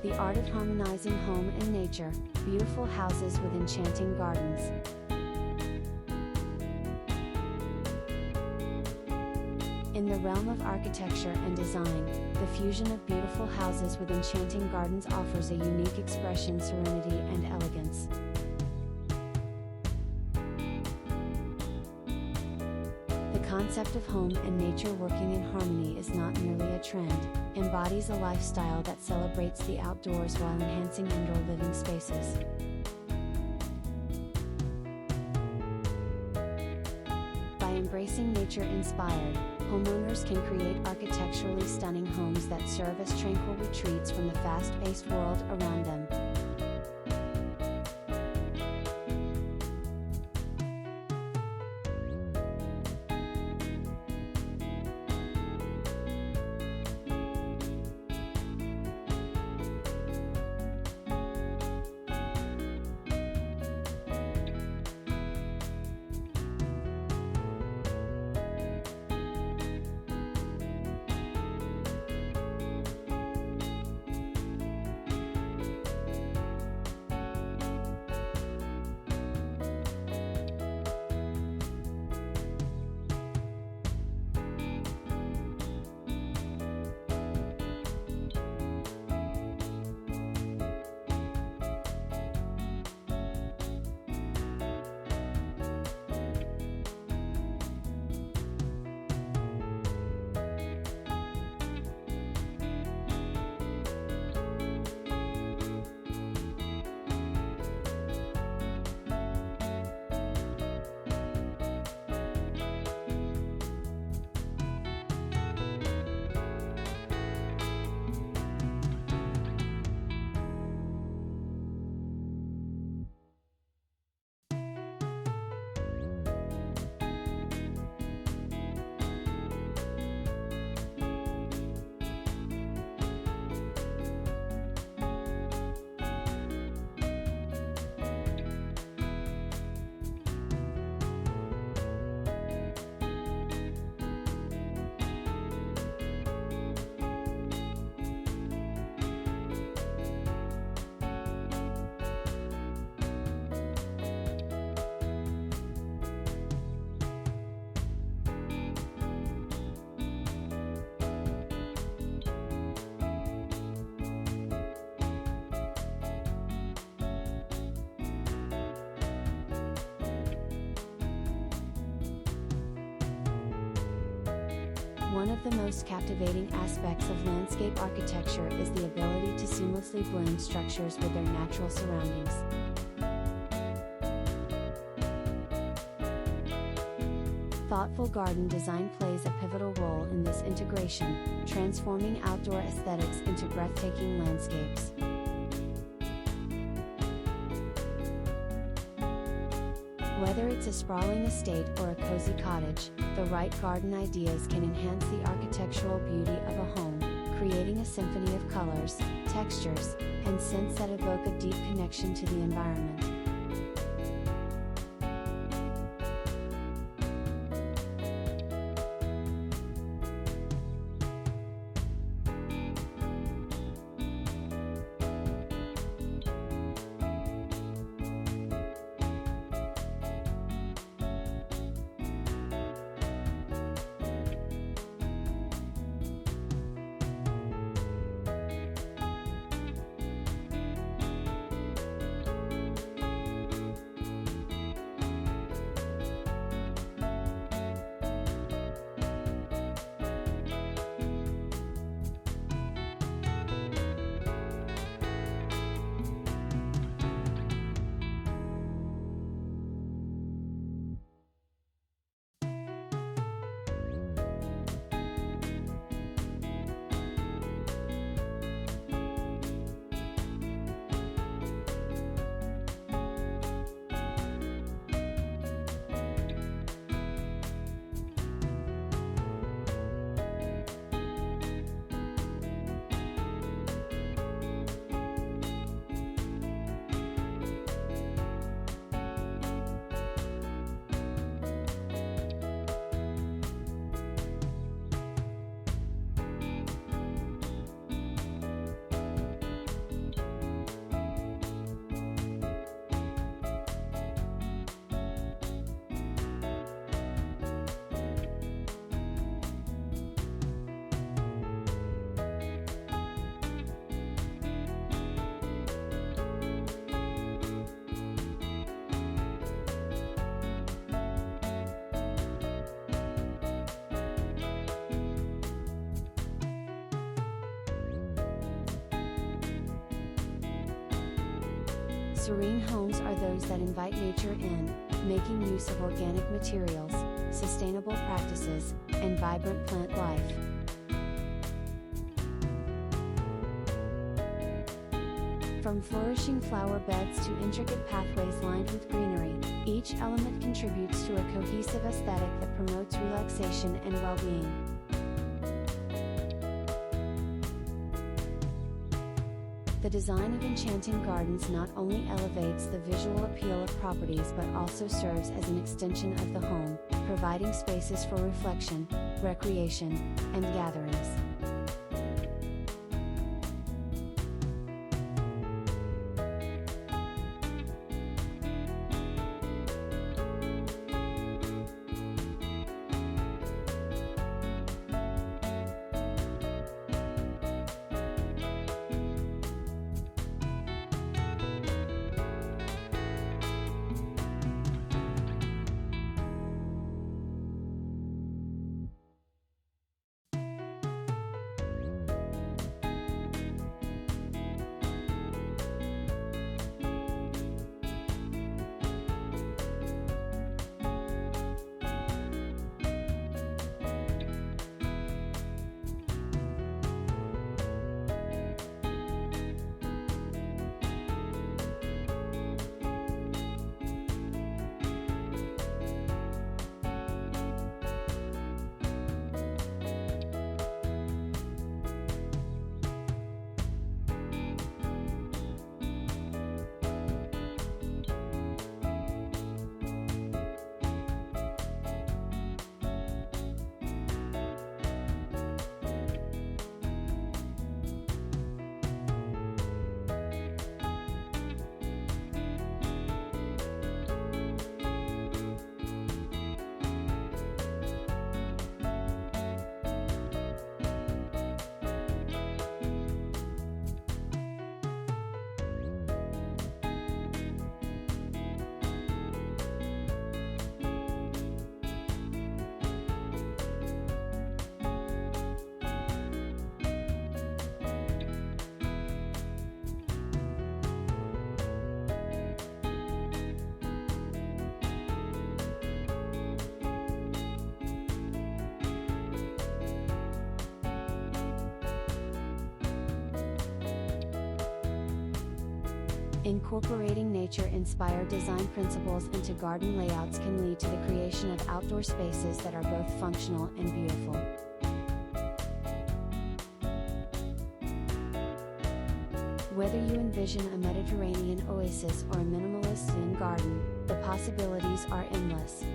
The art of harmonizing home and nature, beautiful houses with enchanting gardens. In the realm of architecture and design, the fusion of beautiful houses with enchanting gardens offers a unique expression, serenity and elegance. The concept of home and nature working in harmony is not merely a trend, embodies a lifestyle that celebrates the outdoors while enhancing indoor living spaces. By embracing nature-inspired, homeowners can create architecturally stunning homes that serve as tranquil retreats from the fast-paced world around them. One of the most captivating aspects of landscape architecture is the ability to seamlessly blend structures with their natural surroundings. Thoughtful garden design plays a pivotal role in this integration, transforming outdoor aesthetics into breathtaking landscapes. Whether it's a sprawling estate or a cozy cottage, the right garden ideas can enhance the architectural beauty of a home, creating a symphony of colors, textures, and scents that evoke a deep connection to the environment. Serene homes are those that invite nature in, making use of organic materials, sustainable practices, and vibrant plant life. From flourishing flower beds to intricate pathways lined with greenery, each element contributes to a cohesive aesthetic that promotes relaxation and well-being. The design of Enchanting Gardens not only elevates the visual appeal of properties but also serves as an extension of the home, providing spaces for reflection, recreation, and gatherings. Incorporating nature-inspired design principles into garden layouts can lead to the creation of outdoor spaces that are both functional and beautiful. Whether you envision a Mediterranean oasis or a minimalist Zen garden, the possibilities are endless.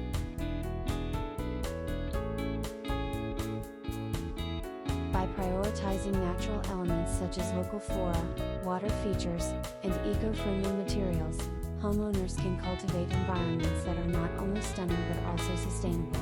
By prioritizing natural elements such as local flora, water features, and eco-friendly materials, homeowners can cultivate environments that are not only stunning but also sustainable.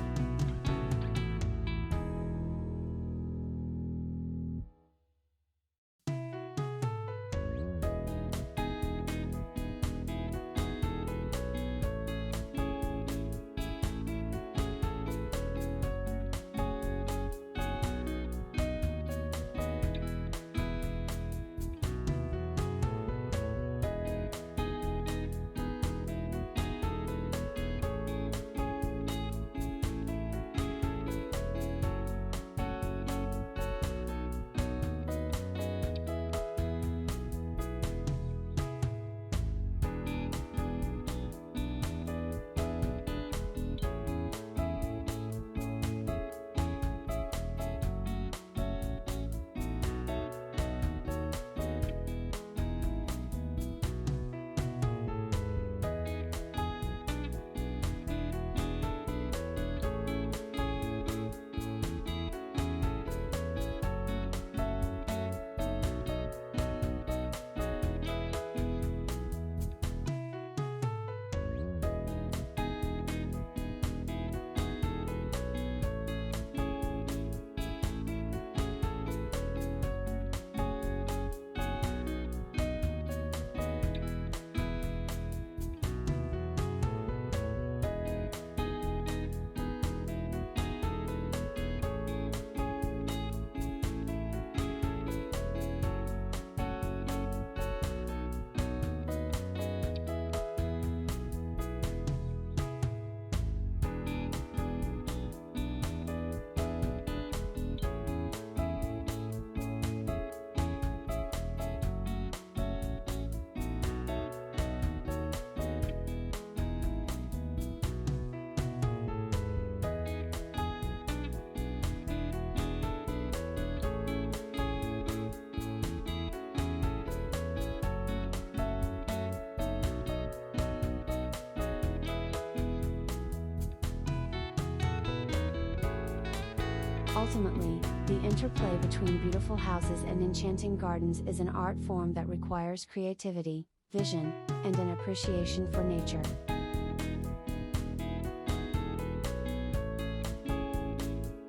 Ultimately, the interplay between beautiful houses and enchanting gardens is an art form that requires creativity, vision, and an appreciation for nature.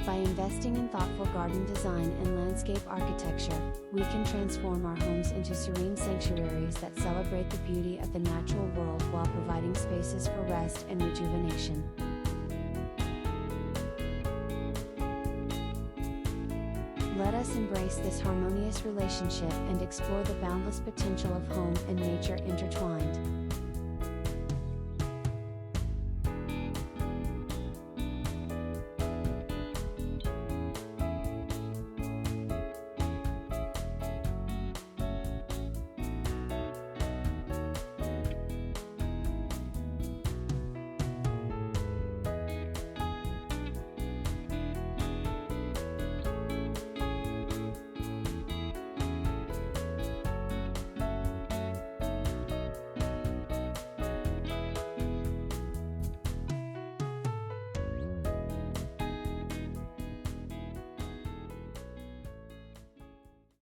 By investing in thoughtful garden design and landscape architecture, we can transform our homes into serene sanctuaries that celebrate the beauty of the natural world while providing spaces for rest and rejuvenation. Let us embrace this harmonious relationship and explore the boundless potential of home and nature